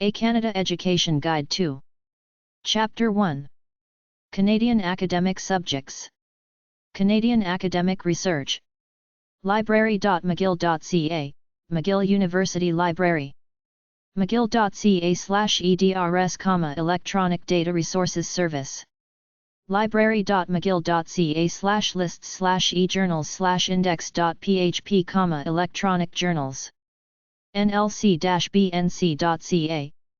A Canada Education Guide 2. Chapter 1. Canadian Academic Subjects. Canadian Academic Research. Library.mcgill.ca, McGill University Library. mcgill.ca/edrs, Electronic Data Resources Service. library.mcgill.ca/lists/ejournals/index.php, Electronic Journals. nlc-bnc.ca,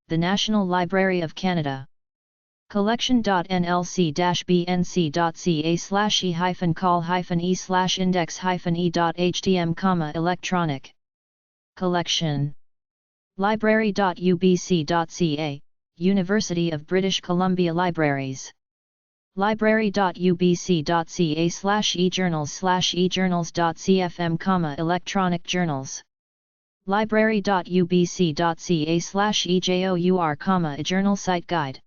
the National Library of Canada. collection.nlc-bnc.ca/e-call-e/index-e.htm, electronic. Collection. library.ubc.ca, University of British Columbia Libraries. library.ubc.ca/ejournals/ejournals.cfm, electronic journals. library.ubc.ca/ejour, journal site guide.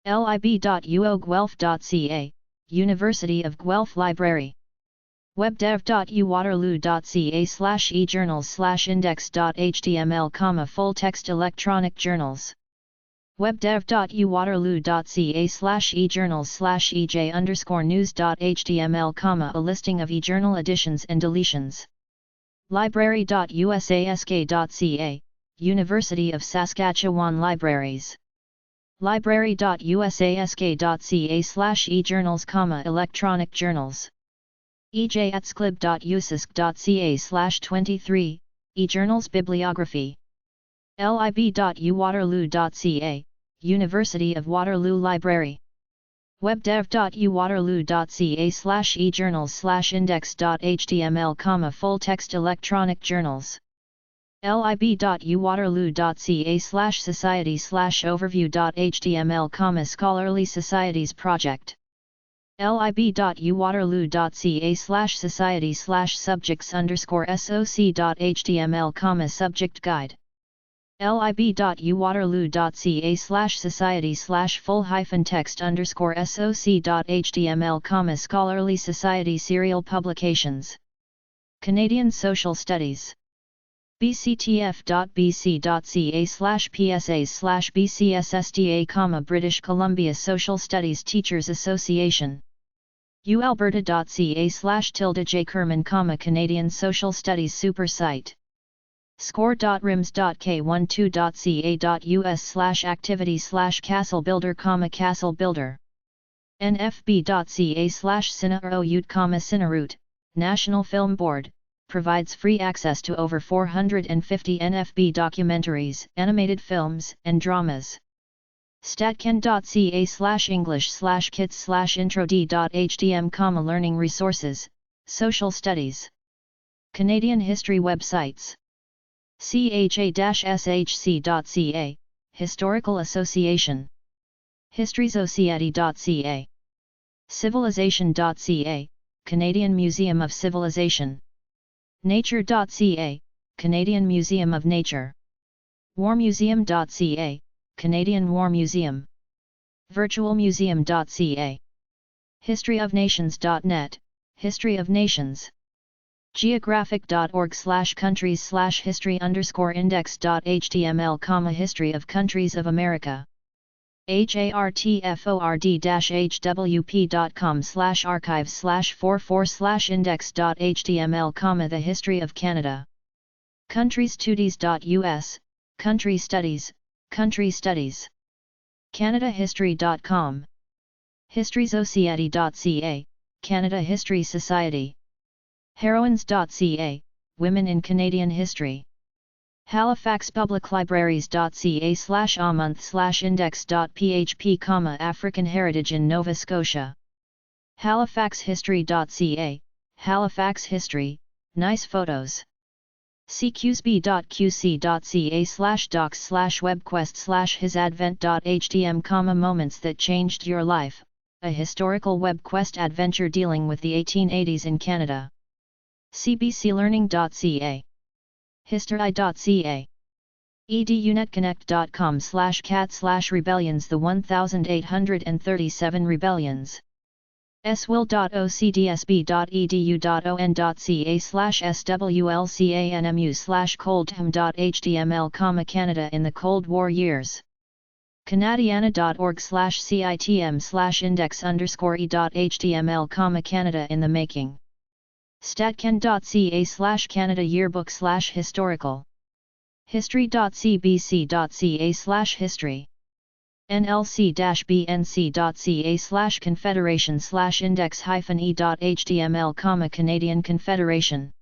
lib.uoguelph.ca, University of Guelph Library. webdev.uwaterloo.ca/ejournals/index.html, full text electronic journals. webdev.uwaterloo.ca/ejournals/ej_news.html, a listing of eJournal additions and deletions. library.usask.ca, University of Saskatchewan Libraries. library.usask.ca/ejournals, electronic journals. ej@sclib.usask.ca/23, eJournals bibliography. lib.uwaterloo.ca, University of Waterloo Library. webdev.uwaterloo.ca/ejournals/index.html, full text electronic journals. lib.uwaterloo.ca/society/overview.html, scholarly societies project. lib.uwaterloo.ca/society/subjects_soc.html, subject guide. lib.uwaterloo.ca/society/full-text_soc.html, scholarly society serial publications. Canadian Social Studies. bctf.bc.ca/psas/bcssta, British Columbia Social Studies Teachers Association. ualberta.ca/j-kerman, Canadian Social Studies super site. score.rims.k12.ca.us/activity/castle builder, castle builder. nfb.ca/cineroute, cineroute, National Film Board, provides free access to over 450 NFB documentaries, animated films, and dramas. statcan.ca/english/kits/intro-d.htm, learning resources, social studies. Canadian history websites. cha-shc.ca, Historical Association. historysociety.ca. civilization.ca, Canadian Museum of Civilization. nature.ca, Canadian Museum of Nature. warmuseum.ca, Canadian War Museum. virtualmuseum.ca. historyofnations.net, History of Nations. geographic.org/countries/history_index.html, History of Countries of America. hartford-hwd-hwp.com/archives/44/index.html, The History of Canada. countries2ds.us, Country Studies, Country Studies. canadahistory.com. historysociety.ca, Canada History Society. heroines.ca, Women in Canadian History. halifaxpubliclibraries.ca/amonth/index.php, African Heritage in Nova Scotia. halifaxhistory.ca, Halifax History, nice photos. cqsb.qc.ca/docs/webquest/hisadvent.htm, moments that changed your life, a historical webquest adventure dealing with the 1880s in Canada. cbclearning.ca. history.ca. edunetconnect.com/cat/rebellions, the 1837 rebellions. swil.ocdsb.edu.on.ca/swlcanmu/coldham.html, Canada in the Cold War years. Canadiana.org/citm/index_e.html, Canada in the making. statcan.ca/Canada yearbook/historical. history.cbc.ca/history. nlc-bnc.ca/confederation/index-e.html, Canadian Confederation.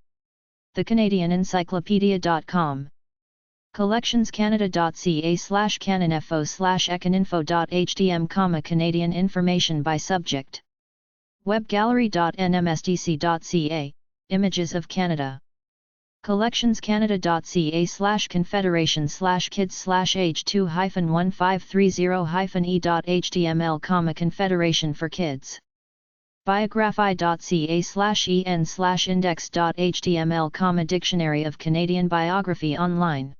thecanadianencyclopedia.com. collectionscanada.ca/canoninfo/econinfo.htm, Canadian information by subject. webgallery.nmsdc.ca, images of Canada. collectionscanada.ca/confederation/kids/age2-1530-e.html, Confederation for Kids. biography.ca/en/index.html, Dictionary of Canadian Biography online.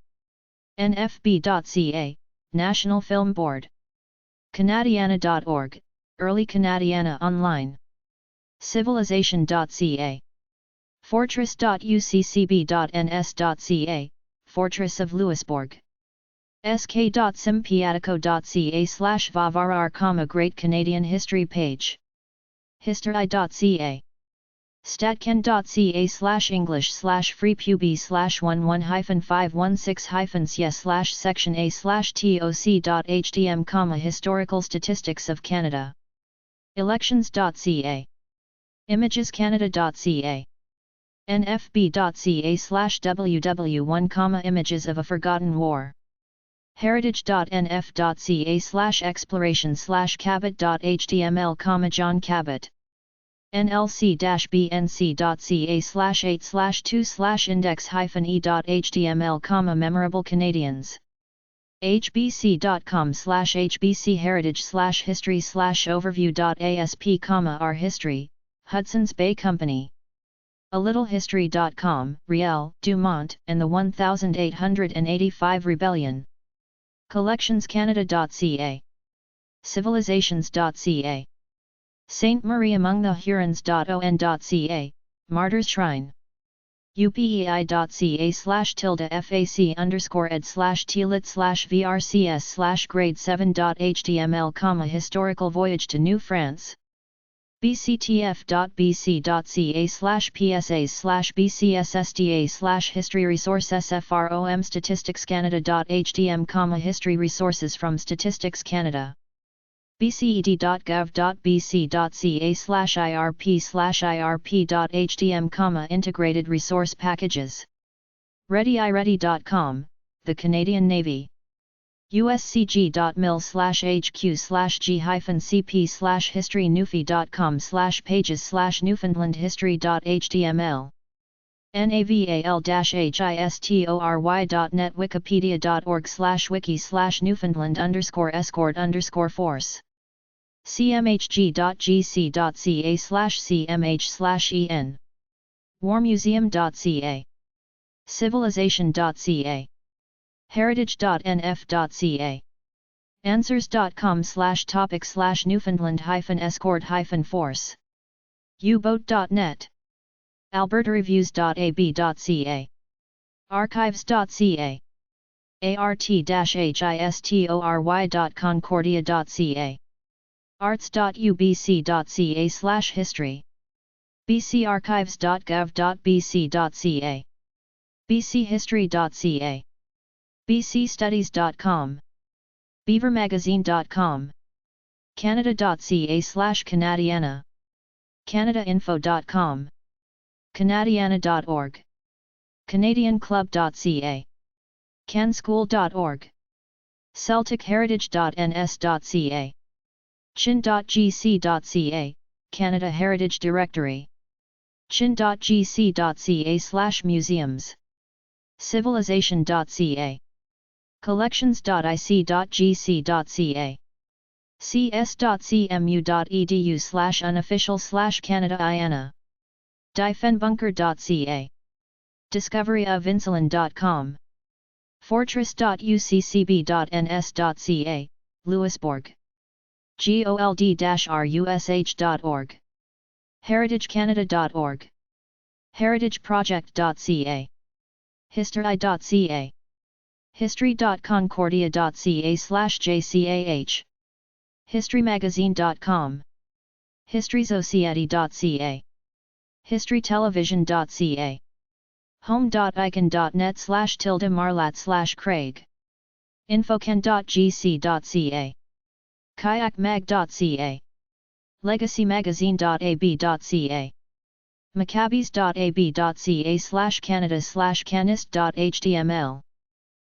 nfb.ca, National Film Board. Canadiana.org, Early Canadiana online. civilization.ca. fortress.uccb.ns.ca, Fortress of Louisbourg. sk.simpiatico.ca/vavarr, Great Canadian History page. history.ca. statcan.ca/english/freepub/11-516-cs/section a/toc.htm, Historical Statistics of Canada. elections.ca. imagescanada.ca. nfb.ca/ww1, Images of a Forgotten War. heritage.nf.ca/exploration/cabot.html, John Cabot. nlc-bnc.ca/8/2/index-e.html, Memorable Canadians. hbc.com/hbcheritage/history/overview.asp, Our History, Hudson's Bay Company. alittlehistory.com, Riel, Dumont, and the 1885 Rebellion. collectionscanada.ca. civilizations.ca. Sainte Marie among the Hurons.on.ca, Martyrs Shrine. upei.ca/tilde/fac_ed/tlit/vrcs/grade7.html, Historical Voyage to New France. bctf.bc.ca/psas/bcssda/history resource sfrom statisticscanada.htm, History resources from Statistics Canada. bced.gov.bc.ca/irp/irp.htm, integrated resource packages. readyiready.com, the Canadian Navy. uscg.mil/hq/g-cp/history-newfie.com/pages/newfoundlandhistory.html. naval-history.net. wikipedia.org/wiki/newfoundland_escort_force. cmhg.gc.ca/cmh/en. warmuseum.ca. civilization.ca. heritage.nf.ca. answers.com/topic/Newfoundland-escort-force. uboat.net. albertareviews.ab.ca. archives.ca. art-history.concordia.ca. arts.ubc.ca/history. bcarchives.gov.bc.ca. bchistory.ca. bcstudies.com. beavermagazine.com. canada.ca/Canadiana. canadainfo.com. canadiana.org. canadianclub.ca. canschool.org. celticheritage.ns.ca. chin.gc.ca, Canada Heritage Directory. chin.gc.ca/museums. civilization.ca. collections.ic.gc.ca. cs.cmu.edu/unofficial/Canada-IANA. difenbunker.ca. discoveryofinsulin.com. fortress.uccb.ns.ca, Louisbourg. gold-rush.org heritagecanada.org, heritageproject.ca, history.ca, history.concordia.ca/jcah, historymagazine.com, historysociety.ca, historytelevision.ca, home.icon.net/marlat/craig, infocan.gc.ca, kayakmag.ca, legacymagazine.ab.ca, maccabees.ab.ca/canada/canist.html,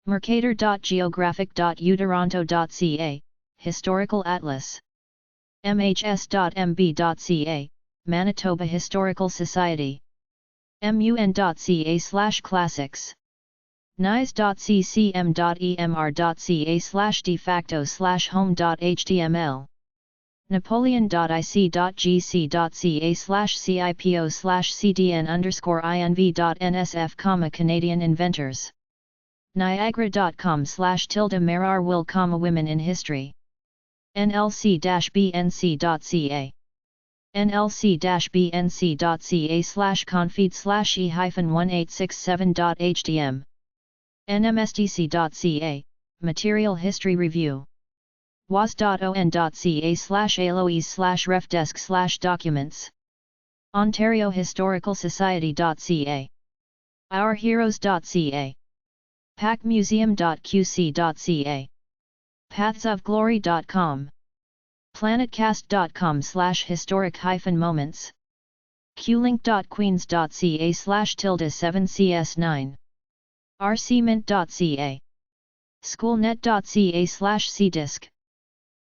mercator.geographic.utoronto.ca, Historical Atlas, mhs.mb.ca, Manitoba Historical Society, mun.ca/classics, nice.ccm.emr.ca/de facto/home.html, napoleon.ic.gc.ca/cipo/cdn_inv.nsf, Canadian Inventors, niagara.com/tilde-merar-will, Women in History, nlc-bnc.ca, nlc-bnc.ca/confeed/e-1867.htm, nmstc.ca, Material History Review, was.on.ca/aloes/refdesk/documents, Ontario Historical Society.ca, ourheroes.ca, pacmuseum.qc.ca, pathsofglory.com, planetcast.com/historic-moments, qlink.queens.ca/7cs9, rcmint.ca, schoolnet.ca/cdisc,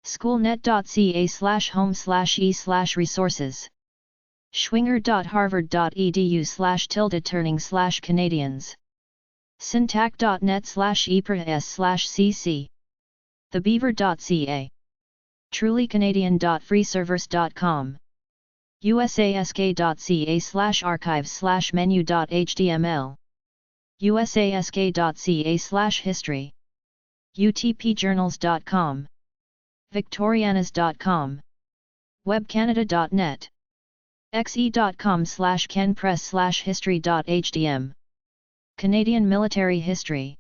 schoolnet.ca/home/e/resources, schwinger.harvard.edu/turning/Canadians, syntac.net/eprs/cc, thebeaver.ca, trulycanadian.freeservers.com, usask.ca/archives/menu.html, usask.ca/history, utpjournals.com, victorianas.com, webcanada.net, xe.com/kenpress/history.htm, Canadian Military History,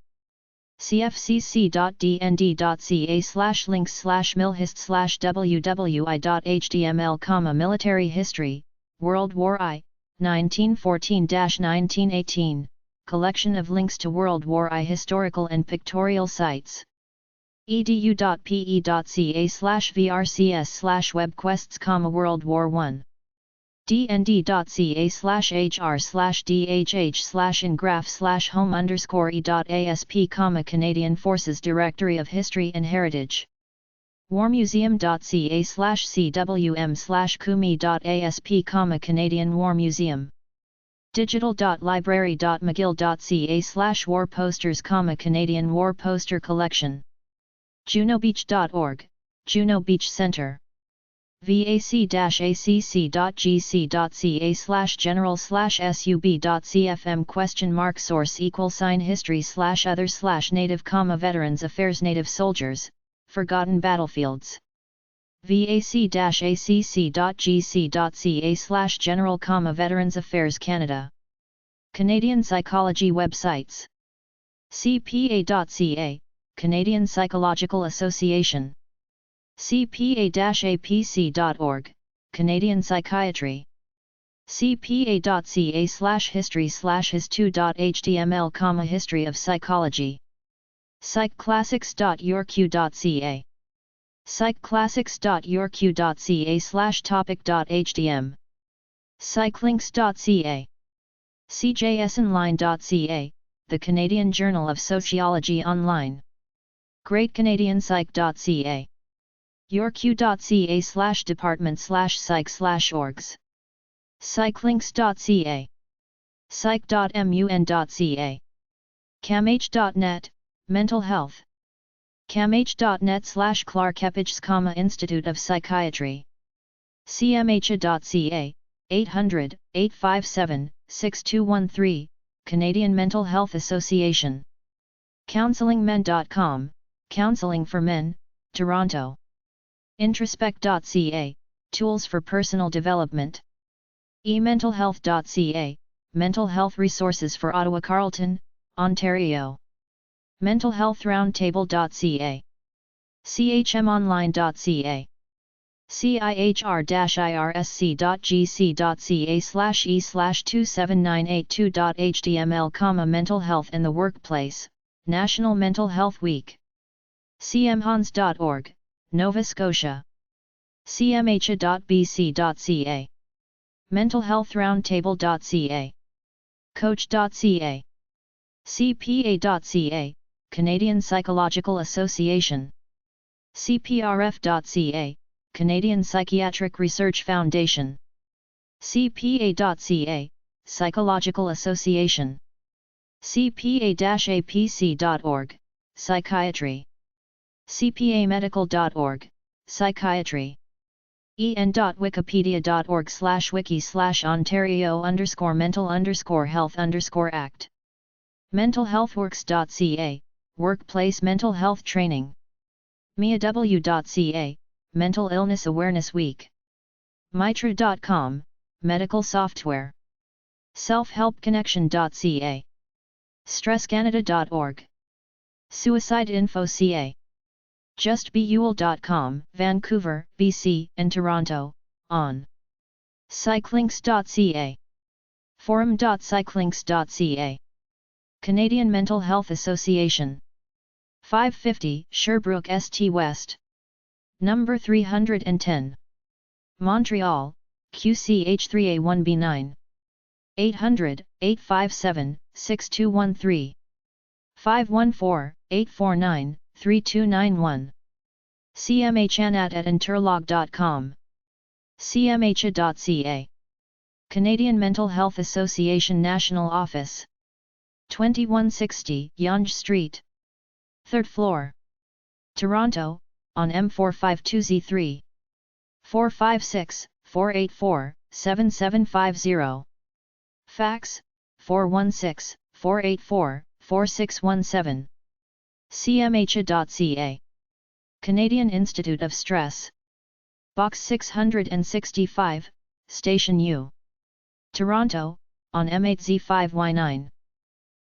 cfcc.dnd.ca/links/milhist/wwi.html, Military History, World War I, 1914-1918, collection of links to World War I historical and pictorial sites, edu.pe.ca/vrcs/webquests, World War I, dnd.ca/hr/dhh/ingraph/home_e.asp, Canadian Forces Directory of History and Heritage, warmuseum.ca/cwm/kumi.asp, Canadian War Museum, digital.library.mcgill.ca/war posters, Canadian War Poster Collection, junobeach.org, Juno Beach Center, vac-acc.gc.ca/general/sub.cfm ? Source =history/other/native, Veterans Affairs, Native Soldiers, Forgotten Battlefields, vac-acc.gc.ca/general, Veterans Affairs Canada, Canadian Psychology websites, cpa.ca, Canadian Psychological Association, cpa-apc.org, Canadian Psychiatry, cpa.ca/history/his2.html, History of Psychology, psychclassics.yourq.ca, psychclassics.yourq.ca/topic.htm, psychlinks.ca, cjsonline.ca, the Canadian Journal of Sociology Online, greatcanadianpsych.ca, yourq.ca/department/psych/orgs, psychlinks.ca, psych.mun.ca, camh.net, mental health, camh.net/Clark-Epich, Institute of Psychiatry, cmha.ca, 800-857-6213, Canadian Mental Health Association, counselingmen.com, Counseling for Men, Toronto, introspect.ca, tools for personal development, ementalhealth.ca, Mental Health Resources for Ottawa Carleton, Ontario. mentalhealthroundtable.ca, chmonline.ca, cihr-irsc.gc.ca/e/27982.html, mental health in the workplace, National Mental Health Week. cmhons.org, Nova Scotia. cmha.bc.ca, mentalhealthroundtable.ca, coach.ca, cpa.ca, Canadian Psychological Association, cprf.ca, Canadian Psychiatric Research Foundation, cpa.ca, Psychological Association, cpa-apc.org, Psychiatry, cpamedical.org, Psychiatry, en.wikipedia.org/wiki/Ontario_mental_health_act, mentalhealthworks.ca, Workplace Mental Health Training, miaw.ca, Mental Illness Awareness Week, mitra.com, Medical Software, selfhelpconnection.ca, stresscanada.org, suicideinfo.ca, justbeuel.com, Vancouver, BC, and Toronto, on psychlinks.ca, forum.psychlinks.ca, Canadian Mental Health Association, 550 Sherbrooke St. West, number 310, Montreal, QCH3A1B9, 800-857-6213, 514-849-3291, cmhnat@interlog.com, cmha.ca, Canadian Mental Health Association National Office, 2160 Yonge Street, 3rd floor, Toronto, on M452Z3, 456-484-7750, fax, 416-484-4617, cmha.ca, Canadian Institute of Stress, Box 665, Station U, Toronto, on M8Z5Y9,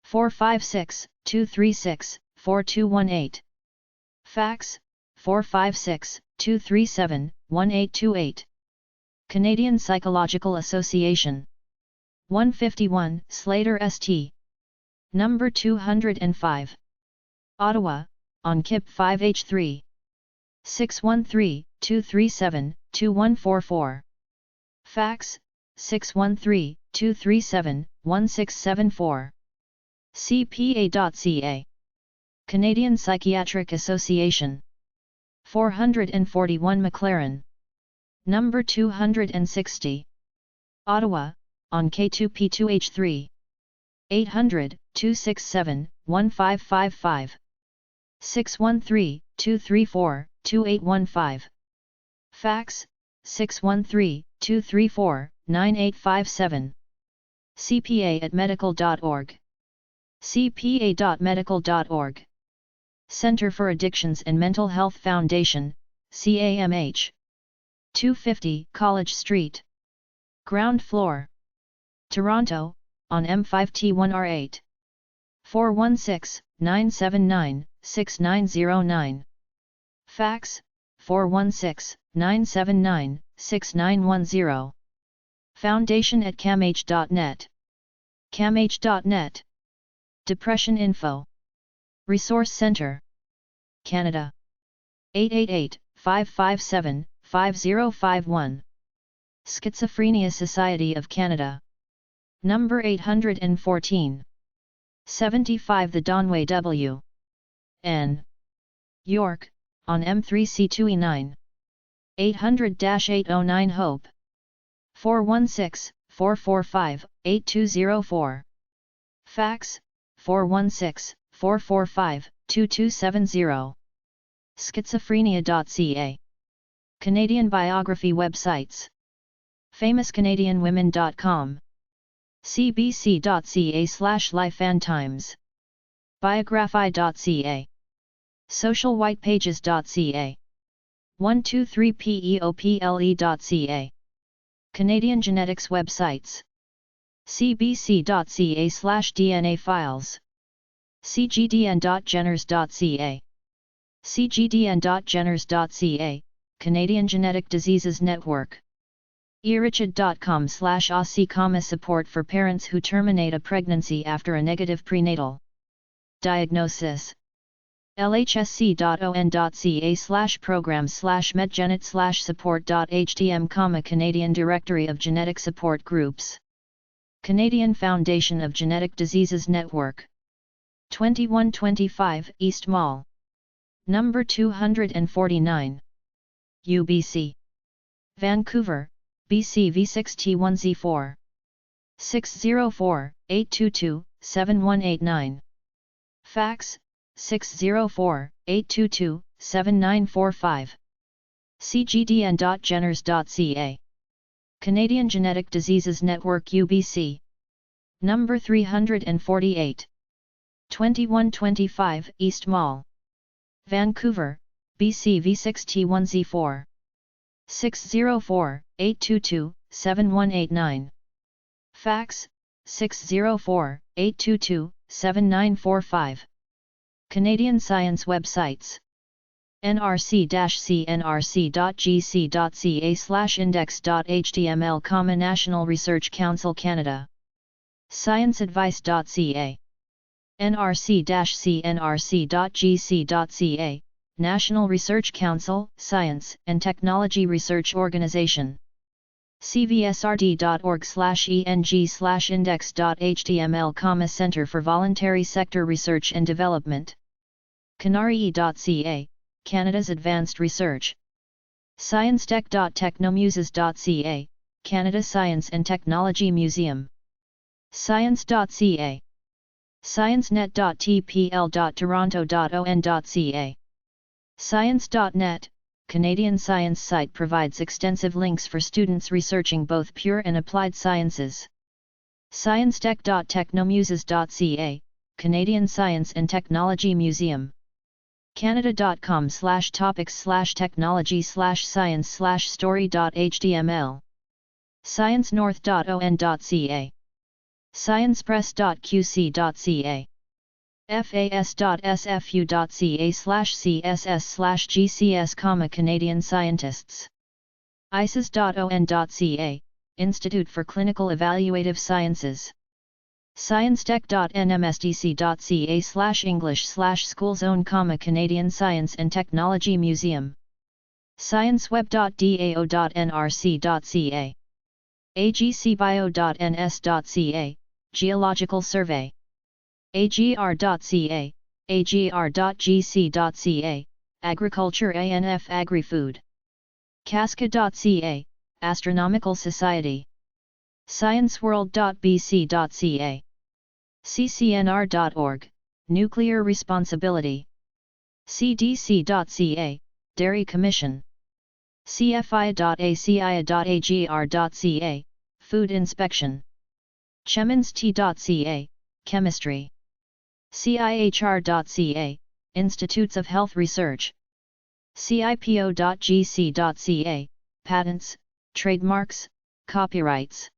456-236-4218, fax, 456-237-1828, Canadian Psychological Association, 151 Slater St. number 205, Ottawa, on KIP 5H3, 613-237-2144, fax, 613-237-1674, cpa.ca, Canadian Psychiatric Association, 441 McLaren, number 260, Ottawa, on K2P2H3, 800-267-1555, 613-234-2815, fax, 613-234-9857, cpa@medical.org, cpa.medical.org, Centre for Addictions and Mental Health Foundation, CAMH, 250 College Street, ground floor, Toronto, on M5T1R8, 416-979-6909, fax, 416-979-6910, foundation@camh.net, camh.net, Depression Info, Resource Centre, Canada, 888-557-5051, Schizophrenia Society of Canada, number 814, 75 The Donway W. N. York, on M3C2E9, 800-809 Hope, 416-445-8204, fax, 416-445-2270, schizophrenia.ca, Canadian biography websites, famouscanadianwomen.com, cbc.ca/lifeandtimes, biography.ca, socialwhitepages.ca, 123people.ca. Canadian genetics websites. cbc.ca/DNA files. cgdn.jenners.ca. cgdn.jenners.ca, Canadian Genetic Diseases Network. erichid.com/aussie, support for parents who terminate a pregnancy after a negative prenatal diagnosis. lhsc.on.ca/program/medgenet/support.htm, Canadian Directory of Genetic Support Groups. Canadian Foundation of Genetic Diseases Network. 2125 East Mall. Number 249. UBC. Vancouver, BC V6T1Z4. 604-822-7189. Fax, 604-822-7945. cgdn.jenners.ca. Canadian Genetic Diseases Network UBC. Number 348. 2125 East Mall. Vancouver, BC V6T1Z4. 604-822-7189. Fax, 604-822-7945. Canadian Science websites. nrc-cnrc.gc.ca/index.html, National Research Council Canada. scienceadvice.ca. nrc-cnrc.gc.ca, National Research Council, Science and Technology Research Organization. cvsrd.org/eng/index.html, Centre for Voluntary Sector Research and Development. canare.ca, Canada's Advanced Research. sciencetech.technomuses.ca, Canada Science and Technology Museum. science.ca. sciencenet.tpl.toronto.on.ca. Science.net, Canadian science site, provides extensive links for students researching both pure and applied sciences. sciencetech.technomuses.ca, Canadian Science and Technology Museum. canada.com/topics/technology/science/story.html. sciencenorth.on.ca. sciencepress.qc.ca. fas.sfu.ca/css/gcs, Canadian Scientists. ices.on.ca, Institute for Clinical Evaluative Sciences. sciencetech.nmstc.ca/english/schoolzone, Canadian Science and Technology Museum. scienceweb.dao.nrc.ca. agcbio.ns.ca, Geological Survey. agr.ca, agr.gc.ca, Agriculture ANF Agri-Food. casca.ca, Astronomical Society. scienceworld.bc.ca. ccnr.org, Nuclear Responsibility. cdc.ca, Dairy Commission. cfi.acia.agr.ca, Food Inspection. cheminst.ca, Chemistry. cihr.ca, Institutes of Health Research. cipo.gc.ca, Patents, Trademarks, Copyrights.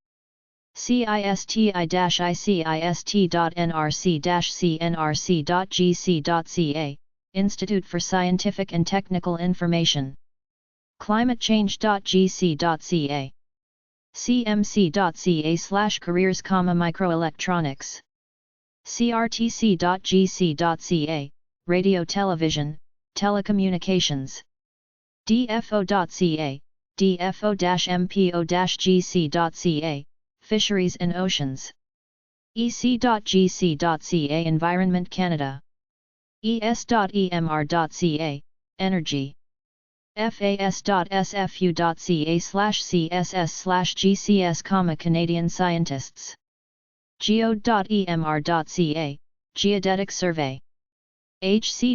cist.nicist.nrc-cnrc.gc.ca, Institute for Scientific and Technical Information. climatechange.gc.ca. cmc.ca/careers, microelectronics. crtc.gc.ca, Radio Television, Telecommunications. dfo.ca, dfo-mpo-gc.ca, Fisheries and Oceans. ec.gc.ca, Environment Canada. es.emr.ca, Energy. fas.sfu.ca/css/gcs, Canadian Scientists. geode.emr.ca, Geodetic Survey. hc-sc.gc.ca,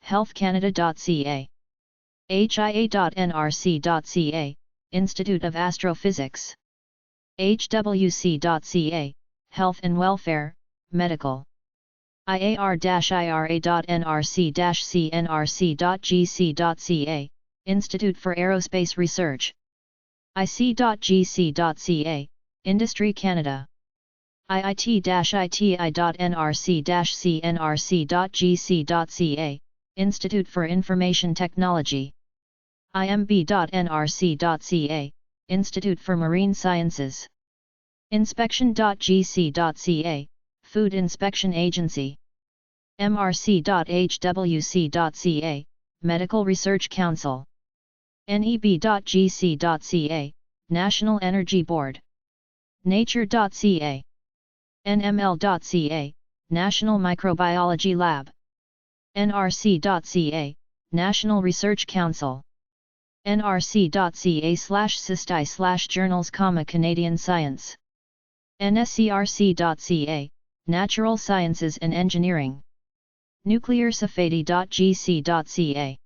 healthcanada.ca. hia.nrc.ca, Institute of Astrophysics. hwc.ca, Health and Welfare, Medical. iar-ira.nrc-cnrc.gc.ca, Institute for Aerospace Research. ic.gc.ca, Industry Canada. iit-iti.nrc-cnrc.gc.ca, Institute for Information Technology. imb.nrc.ca, Institute for Marine Sciences. Inspection.gc.ca, Food Inspection Agency. mrc.hwc.ca, Medical Research Council. neb.gc.ca, National Energy Board. nature.ca. nml.ca, National Microbiology Lab. nrc.ca, National Research Council. nrc.ca/sisti/journals, Canadian Science. nscrc.ca, Natural Sciences and Engineering. nuclearsafety.gc.ca.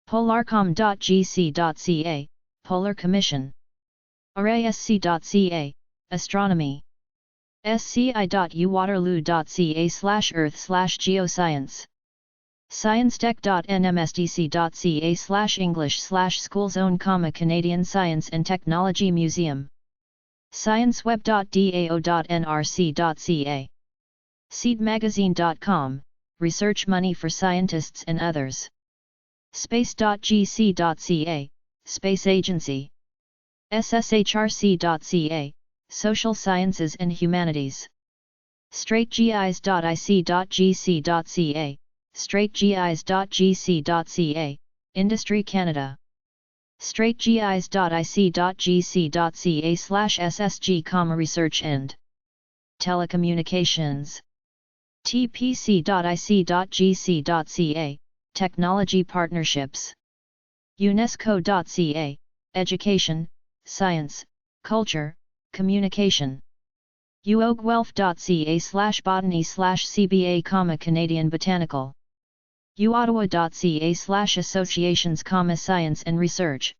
polarcom.gc.ca, Polar Commission. arraysc.ca, Astronomy. sci.uwaterloo.ca/earth/geoscience. sciencetech.nmsdc.ca/English/School Zone, Canadian Science and Technology Museum. scienceweb.dao.nrc.ca. seedmagazine.com, Research Money for Scientists and Others. space.gc.ca, Space Agency. sshrc.ca, Social Sciences and Humanities. straightgis.ic.gc.ca, straightgis.gc.ca, Industry Canada. straightgis.ic.gc.ca/ssg, Research and Telecommunications. tpc.ic.gc.ca, Technology Partnerships. unesco.ca, Education, Science, Culture, Communication. uogwealth.ca/botany/cba, Canadian Botanical. uottawa.ca/associations, Science and Research.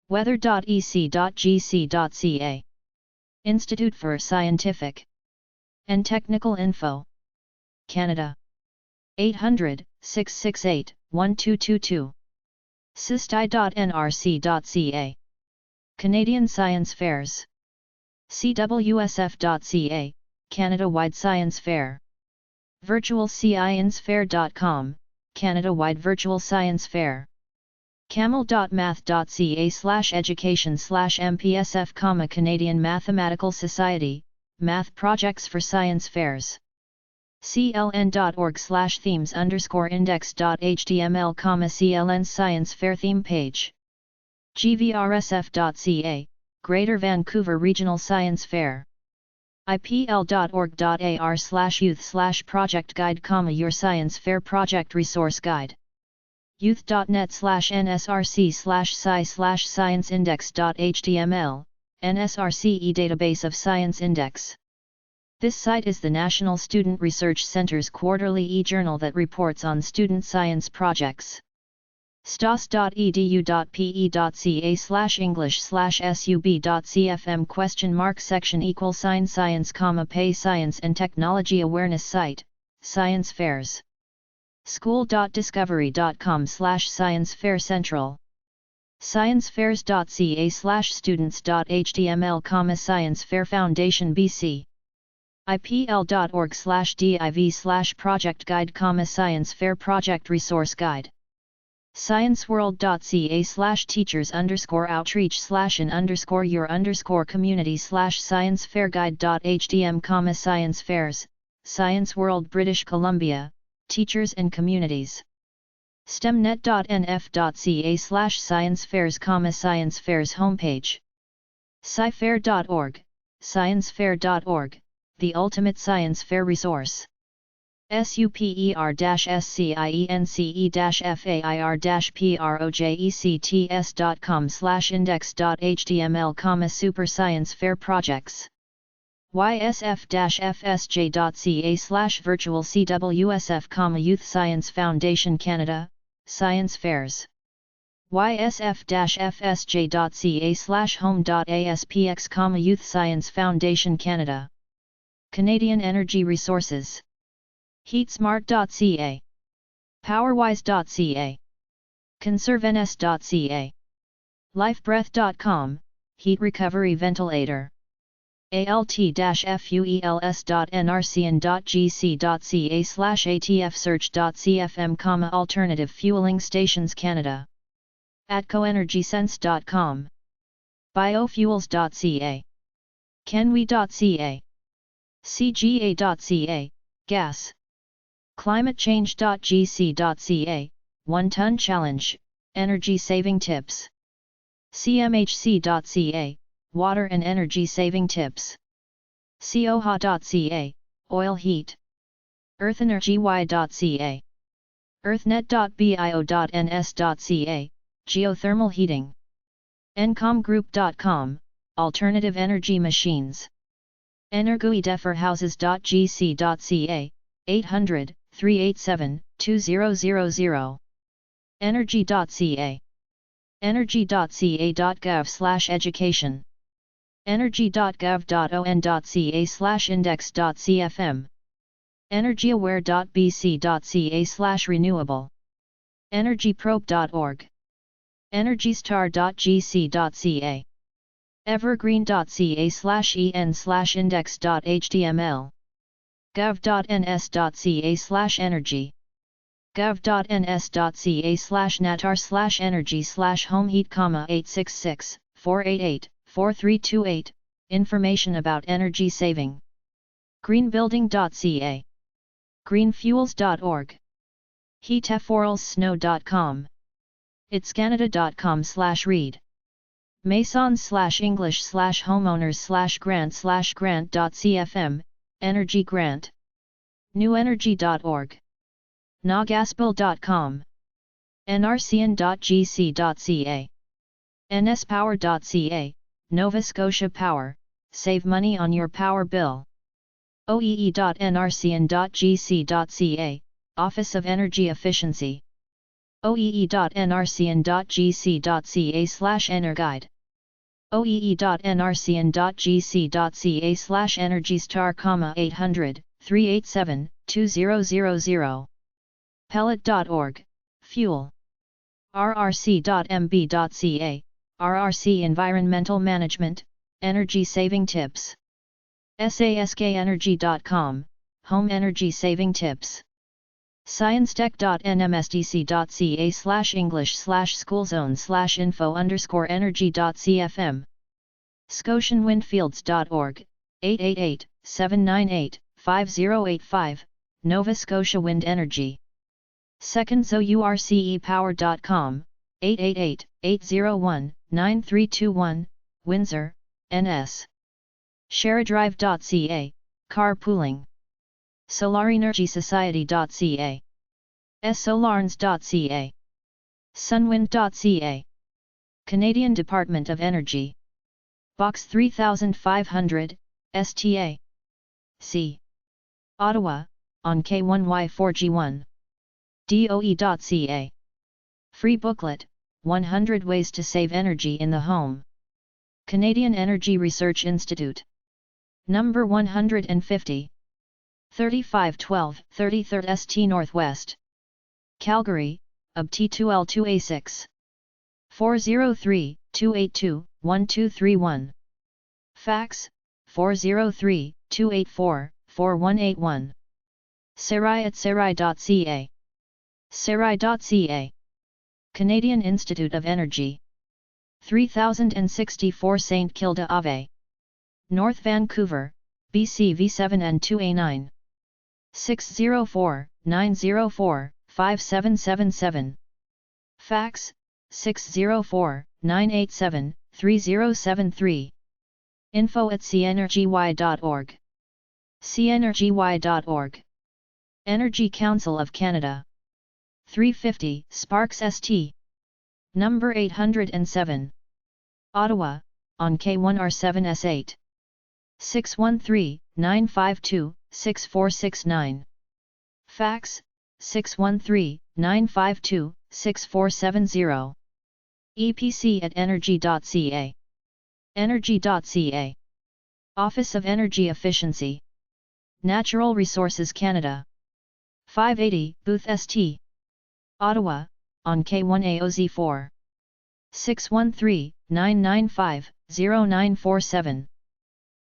weather.ec.gc.ca, Institute for Scientific and Technical Info. Canada. 800-668-1222. sisti.nrc.ca, Canadian Science Fairs. cwsf.ca, Canada-wide Science Fair. virtualsciencefair.com, Canada-wide Virtual Science Fair. camel.math.ca/education/mpsf, Canadian Mathematical Society, Math Projects for Science Fairs. cln.org/themes_index.html, CLN Science Fair Theme Page. gvrsf.ca, Greater Vancouver Regional Science Fair. ipl.org.ar/youth/project guide, Your Science Fair Project Resource Guide. youth.net/nsrc/sci/scienceindex.html, NSRC e-database of Science Index. This site is the National Student Research Centre's quarterly e-journal that reports on student science projects. stas.edu.pe.ca/english/sub.cfm $? Science, Science and Technology Awareness Site, Science Fairs. school.discovery.com/Science Fair Central. sciencefairs.ca/students.html, Science Fair Foundation BC. ipl.org/div/project guide, Science Fair Project Resource Guide. scienceworld.ca/teachers_outreach/in_your_community/Science Fair Guide.htm, Science Fairs, Science World British Columbia, Teachers and Communities. stemnet.nf.ca/Science Fairs, Science Fairs Homepage. scifair.org, sciencefair.org, the ultimate science fair resource. super-science-fair-projects.com/index.html, Super Science Fair Projects. ysf-fsj.ca/virtual CWSF, Youth Science Foundation Canada, Science Fairs. ysf-fsj.ca/home.aspx, Youth Science Foundation Canada. Canadian Energy Resources. heatsmart.ca. powerwise.ca. conserveNS.ca. Lifebreath.com, heat recovery ventilator. alt-fuels.nrcn.gc.ca/atfsearch.cfm, alternative fueling stations Canada. atcoenergysense.com. biofuels.ca. kenwi.ca. cga.ca, gas. climatechange.gc.ca, 1 ton challenge, energy saving tips. cmhc.ca, water and energy saving tips. coha.ca, oil heat. earthenergy.ca. earthnet.bio.ns.ca, geothermal heating. encomgroup.com, alternative energy machines. energuideferhouses.gc.ca, 800-387-2000. energy.ca. energy.ca.gov/education. energy.gov.on.ca/index.cfm. energyaware.bc.ca/renewable. energyprobe.org. energystar.gc.ca. evergreen.ca/en/index.html. gov.ns.ca/energy. gov.ns.ca/natar/energy/home heat, 866-488-4328, information about energy saving. greenbuilding.ca. greenfuels.org. heateforalsnow.com. itscanada.com/read. masons/english/homeowners/grant/grant.cfm, energy grant. newenergy.org. nagaspil.com. nrcn.gc.ca. nspower.ca, Nova Scotia Power, save money on your power bill. oee.nrcn.gc.ca, Office of Energy Efficiency. oee.nrcn.gc.ca/energuide. oee.nrcn.gc.ca/energystar, 800-387-2000. pellet.org, fuel. rrc.mb.ca, RRC Environmental Management, energy saving tips. saskeenergy.com, home energy saving tips. sciencetech.nmstc.ca/english/schoolzone/info_energy.cfm. scotianwindfields.org, 888-798-5085, Nova Scotia Wind Energy. secondsourcepower.com, 888-801-9321, Windsor, NS. sharedrive.ca, carpooling. solarenergysociety.ca. solarns.ca. sunwind.ca. Canadian Department of Energy. Box 3500, STA. C. Ottawa, on K1Y4G1. DOE.ca. Free booklet, 100 Ways to Save Energy in the Home. Canadian Energy Research Institute. Number 150. 3512 33rd St Northwest. Calgary, UB T2L2A6. 403-282-1231. Fax, 403-284-4181. Sarai@sarai.ca. sarai.ca. Canadian Institute of Energy. 3064 St Kilda Ave. North Vancouver, BC V7 and 2A9. 604-904-5777. Fax, 604-987-3073. info@cnrgy.org. cnrgy.org. Energy Council of Canada. 350 Sparks St. Number 807. Ottawa, on K1R7S8. 613-952-6469. Fax, 613-952-6470. epc@energy.ca. energy.ca. Office of Energy Efficiency. Natural Resources Canada. 580 Booth St. Ottawa, on K1AOZ4. 613-995-0947.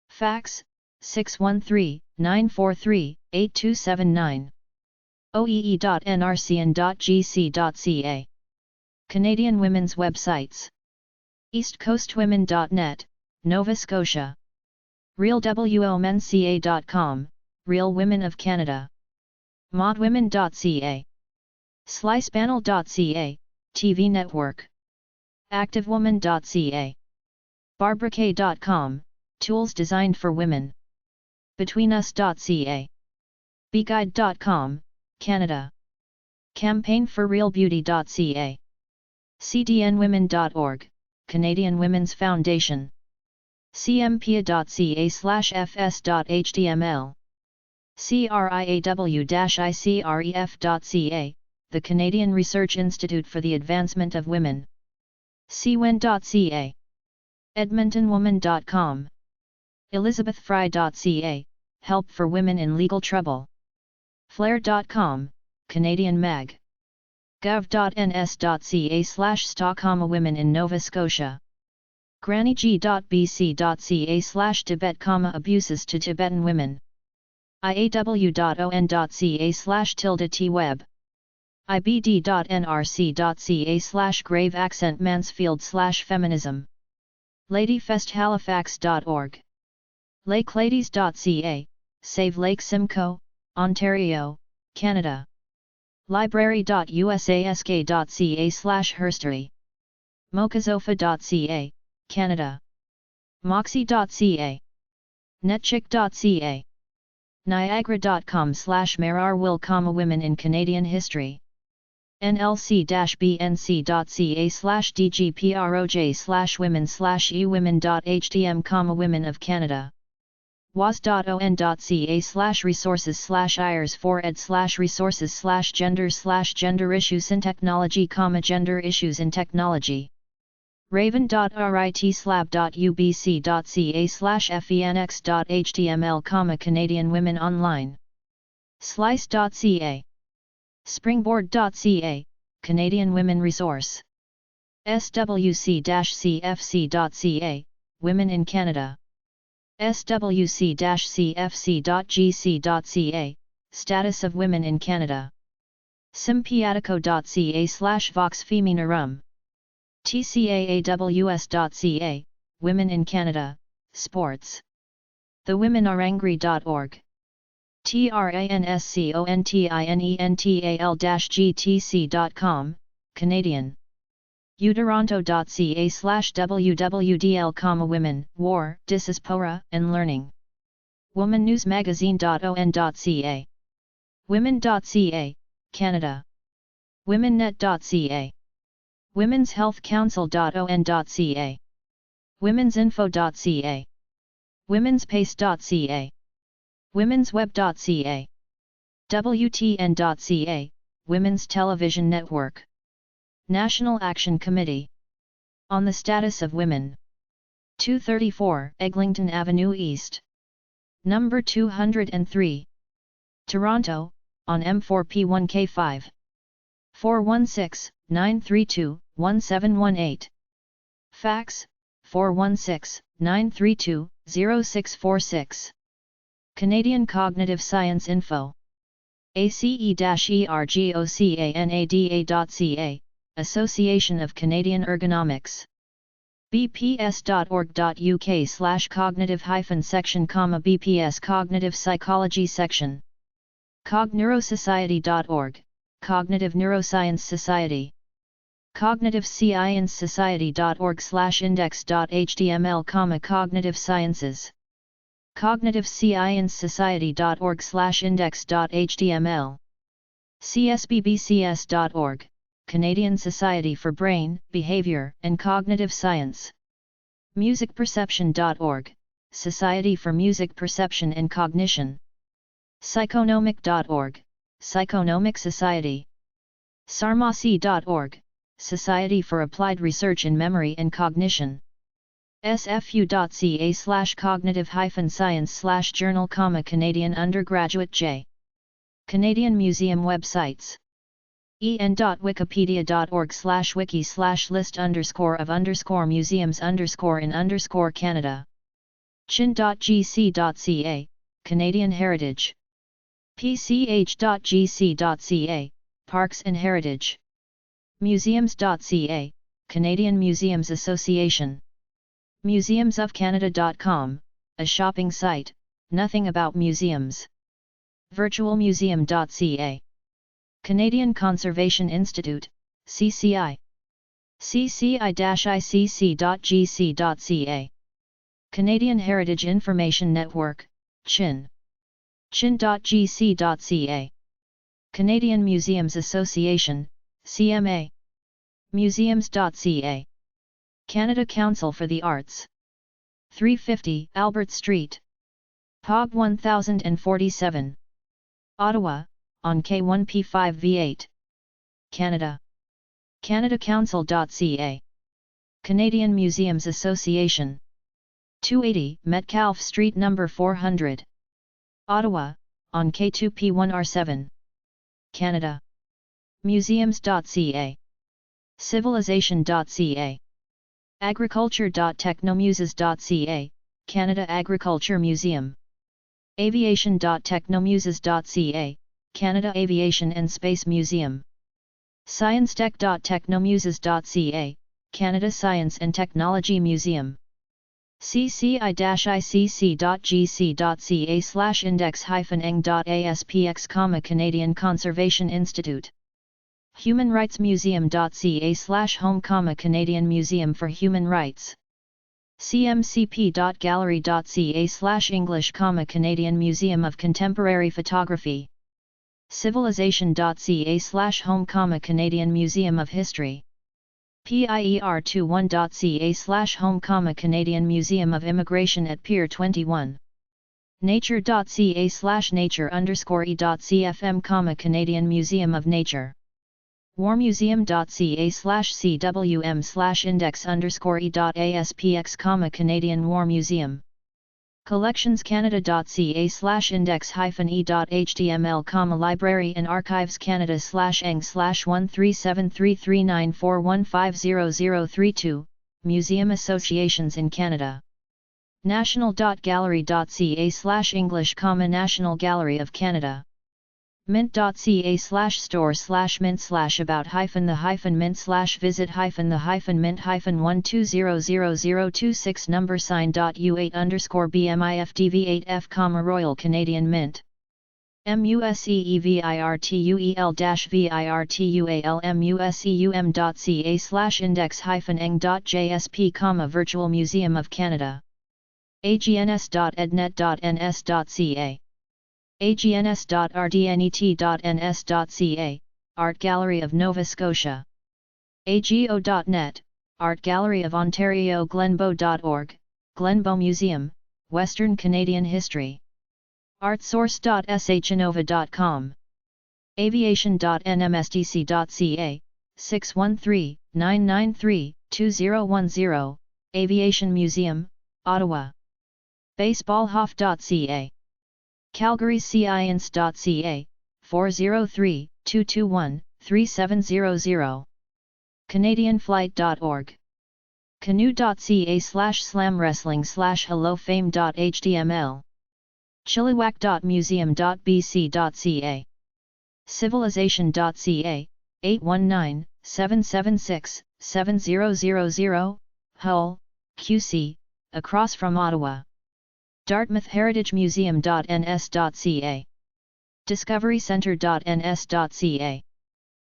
Fax, 613-943-8279. oee.nrcn.gc.ca. Canadian women's websites. eastcoastwomen.net, Nova Scotia. realwomnca.com, Real Women of Canada. modwomen.ca. slicepanel.ca, TV network. activewoman.ca. barbarak.com, tools designed for women. betweenus.ca. beguide.com, Canada. campaignforrealbeauty.ca. cdnwomen.org, Canadian Women's Foundation. cmpia.ca/fs.html. criaw-icref.ca, the Canadian Research Institute for the Advancement of Women. cwen.ca. edmontonwoman.com. elizabethfry.ca, help for women in legal trouble. flare.com, Canadian Mag. gov.ns.ca/Stockholm Women in Nova Scotia. grannyg.bc.ca/Tibet, abuses to Tibetan women. iaw.on.ca/TildeTweb. ibd.nrc.ca/Grave Accent Mansfield/Feminism. ladyfesthalifax.org. lakeladies.ca, Save Lake Simcoe, Ontario, Canada. library.usask.ca/herstory. mokazofa.ca, Canada. moxie.ca. netchick.ca. niagara.com/Marar Women in Canadian History. nlc-bnc.ca/dgproj/women/ewomen.htm, Women of Canada. was.on.ca/resources/ires4ed/resources/gender issues in technology, gender issues in technology. raven.ritslab.ubc.ca/fenx.html, Canadian Women Online. slice.ca. springboard.ca, Canadian Women Resource. swc-cfc.ca, Women in Canada. swc-cfc.gc.ca, Status of Women in Canada. simpiatico.ca/Vox Feminarum. tcaaws.ca, Women in Canada, Sports. thewomenarangry.org. transcontinental-gtc.com, Canadian. utoronto.ca/wwdl, Women, War, Diaspora, and Learning. womannewsmagazine.on.ca. women.ca, Canada. womennet.ca. womenshealthcouncil.on.ca. womensinfo.ca. womenspace.ca. womensweb.ca. wtn.ca, Women's Television Network. National Action Committee on the Status of Women. 234 Eglinton Avenue East. Number 203. Toronto, on M4P1K5. 416-932-1718. Fax, 416-932-0646. Canadian Cognitive Science Info. ace-ergocanada.ca, Association of Canadian Ergonomics. bps.org.uk/cognitive-section, BPS Cognitive Psychology Section. cogneurosociety.org, Cognitive Neuroscience Society. cognitivesciencesociety.org/index.html, Cognitive Sciences. cognitivesciencesociety.org/index.html. csbbcs.org, Canadian Society for Brain, Behavior, and Cognitive Science. musicperception.org, Society for Music Perception and Cognition. psychonomic.org, Psychonomic Society. sarmasi.org, Society for Applied Research in Memory and Cognition. en.wikipedia.org/wiki/list_of_museums_in_Canada. chin.gc.ca, Canadian Heritage. pch.gc.ca, Parks and Heritage. museums.ca, Canadian Museums Association. museumsofcanada.com, a shopping site, nothing about museums. virtualmuseum.ca, Canadian Conservation Institute, CCI. cci-icc.gc.ca, Canadian Heritage Information Network, CHIN. chin.gc.ca, Canadian Museums Association, CMA. museums.ca, Canada Council for the Arts. 350 Albert Street, Pog 1047, Ottawa, on K1P5V8, Canada. CanadaCouncil.ca, Canadian Museums Association. 280 Metcalfe Street No. 400, Ottawa, on K2P1R7, Canada. Museums.ca, Civilization.ca, Agriculture.technomuses.ca, Canada Agriculture Museum. Aviation.technomuses.ca, Canada Aviation and Space Museum. ScienceTech.technomuses.ca, Canada Science and Technology Museum. cci-icc.gc.ca/index-eng.aspx, Canadian Conservation Institute. humanrightsmuseum.ca/home, Canadian Museum for Human Rights. cmcp.gallery.ca/English, Canadian Museum of Contemporary Photography. civilization.ca/home, Canadian Museum of History. PIER21.ca/home, Canadian Museum of Immigration at Pier 21. nature.ca/nature_e.cfm, Canadian Museum of Nature. warmuseum.ca/cwm/index_e.aspx, Canadian War Museum. collectionscanada.ca/index-e.html, Library and Archives Canada/eng/1373394150032, Museum Associations in Canada. national.gallery.ca/English, National Gallery of Canada. mint.ca/store/mint/about-the-mint/visit-the-mint-1200026 number sign.u8_bmifdv8f, Royal Canadian Mint. museevirtual.museum.ca/index-eng.jsp, Virtual Museum of Canada. agns.ednet.ns.ca, agns.rdnet.ns.ca, Art Gallery of Nova Scotia. ago.net, Art Gallery of Ontario. glenbow.org, Glenbow Museum, Western Canadian History. artsource.shnova.com. aviation.nmsdc.ca, 613-993-2010, Aviation Museum, Ottawa. baseballhof.ca, calgaryscience.ca, 403-221-3700, canadianflight.org. canoe.ca/slamwrestling/hellofame.html, chilliwack.museum.bc.ca, civilization.ca, 819-776-7000, Hull, QC, across from Ottawa. dartmouthheritagemuseum.ns.ca, discoverycentre.ns.ca,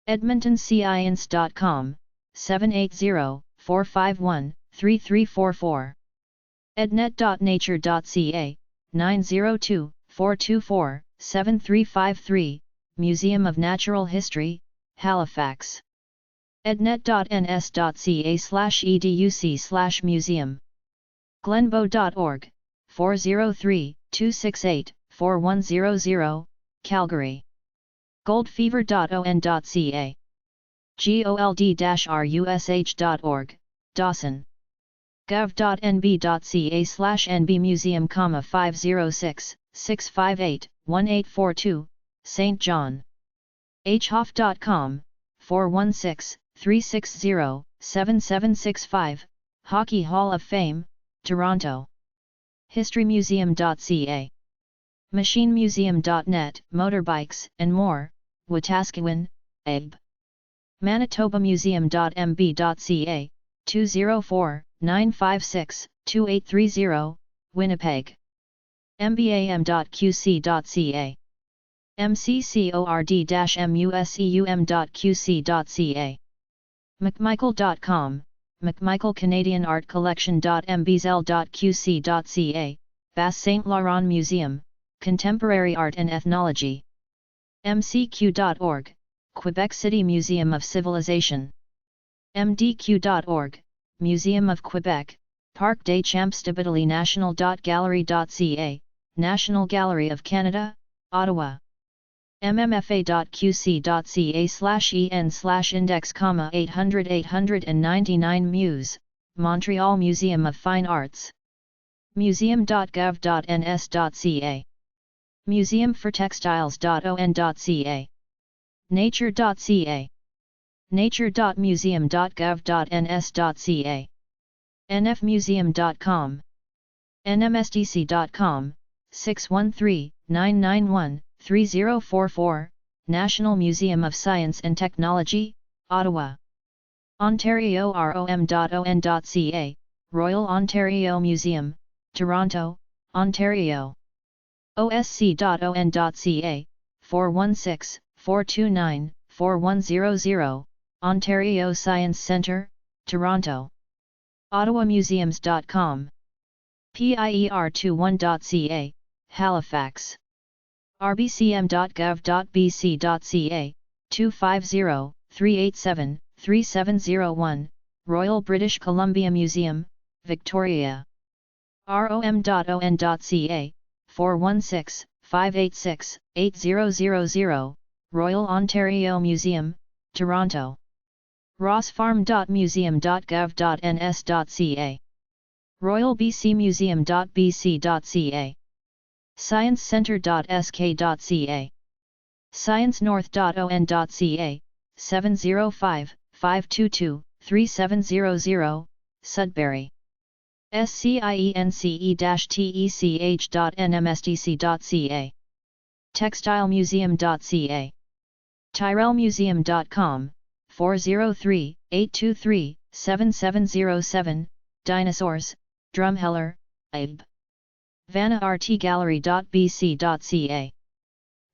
edmontonScience.com, 780-451-3344, ednet.nature.ca, 902-424-7353, Museum of Natural History, Halifax. ednet.ns.ca/educ/museum. glenbow.org, 403-268-4100, Calgary. goldfever.on.ca, gold-rush.org, Dawson. gov.nb.ca/nbmuseum, 506-658-1842, St. John. hoff.com, 416-360-7765, Hockey Hall of Fame, Toronto. HistoryMuseum.ca, MachineMuseum.net, Motorbikes and more, Wetaskiwin, epub. ManitobaMuseum.mb.ca, 204-956-2830, Winnipeg. mbam.qc.ca, mccord-museum.qc.ca, mcmichael.com, McMichael Canadian Art Collection.mbzel.qc.ca, Basse Saint Laurent Museum, Contemporary Art and Ethnology. mcq.org, Quebec City Museum of Civilization. mdq.org, Museum of Quebec, Parc des Champs d'Italie National.gallery.ca, National Gallery of Canada, Ottawa. mmfa.qc.ca/en/index,800-899 Muse, Montreal Museum of Fine Arts. museum.gov.ns.ca, museumfortextiles.on.ca, nature.ca, nature.museum.gov.ns.ca, nfmuseum.com, nmsdc.com, 613-991-3044, National Museum of Science and Technology, Ottawa. ontariorom.on.ca, Royal Ontario Museum, Toronto, Ontario. osc.on.ca, 416-429-4100, Ontario Science Centre, Toronto. ottawamuseums.com, pier21.ca, Halifax. rbcm.gov.bc.ca, 250-387-3701, Royal British Columbia Museum, Victoria. rom.on.ca, 416-586-8000, Royal Ontario Museum, Toronto. rossfarm.museum.gov.ns.ca, Royal BC Museum.bc.ca, sciencecentre.sk.ca, sciencenorth.on.ca, 705-522-3700, Sudbury. science-tech.nmsdc.ca, textilemuseum.ca, tyrellmuseum.com, 403-823-7707, Dinosaurs, Drumheller, epub. vanartgallery.bc.ca,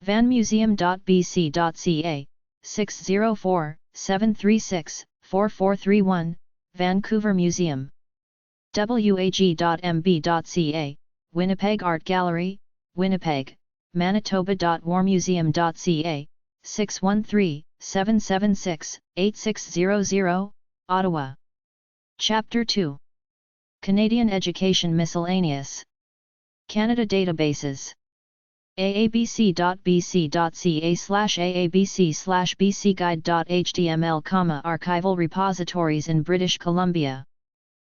vanmuseum.bc.ca, 604-736-4431, Vancouver Museum. wag.mb.ca, Winnipeg Art Gallery, Winnipeg, Manitoba.warmuseum.ca, 613-776-8600, Ottawa. Chapter 2. Canadian Education Miscellaneous. Canada Databases. aabc.bc.ca/aabc/bcguide.html, archival repositories in British Columbia.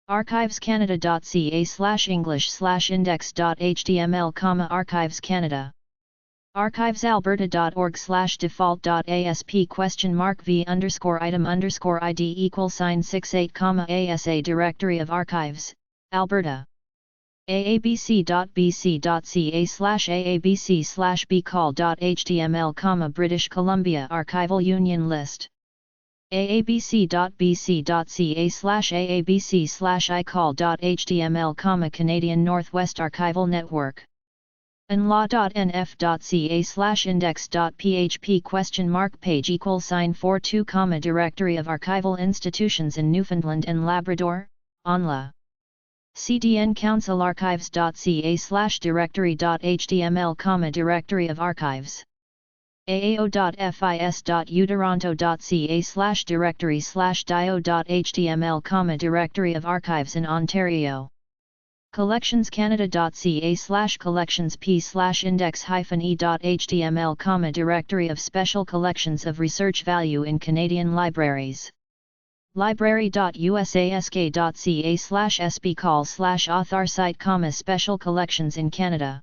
archives.canada.ca/english/index.html, archives Canada. archivesalberta.org/default.asp?v_item_id=68, asa Directory of Archives, Alberta. aabc.bc.ca/aabc/bcall.html, British Columbia Archival Union List. aabc.bc.ca/aabc/icall.html, Canadian Northwest Archival Network. nlaw.nf.ca/index.php page =42, Directory of Archival Institutions in Newfoundland and Labrador, ONLA. CDN Council Archives.ca/directory.html, Directory of Archives. aao.fis.utoronto.ca/directory/dio.html, Directory of Archives in Ontario. collectionscanada.ca/collections p/index-e.html, Directory of Special Collections of Research Value in Canadian Libraries. library.usask.ca/sbcall/author site, Special Collections in Canada.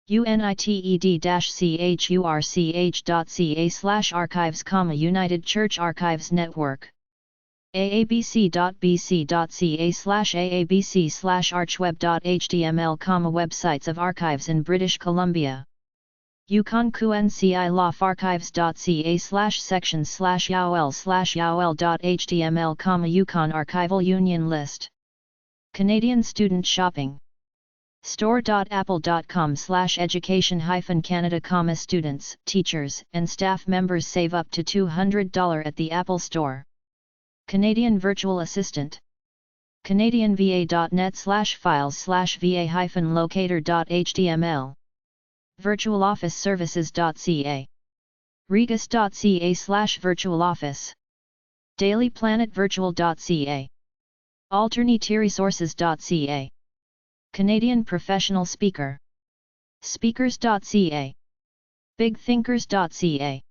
united-church.ca/archives, United Church Archives Network. aabc.bc.ca/aabc/archweb.html, websites of archives in British Columbia. Yukon-KUNCI lawfarchives.ca/section/yaol/yaol.html, Yukon Archival Union List. Canadian Student Shopping. store.apple.com/education-canada, students, teachers, and staff members save up to $200 at the Apple Store. Canadian Virtual Assistant. canadianva.net/files/va-locator.html. virtualofficeservices.ca. regus.ca/virtualoffice. dailyplanetvirtual.ca. alternativeresources.ca. Canadian Professional Speaker. speakers.ca. bigthinkers.ca.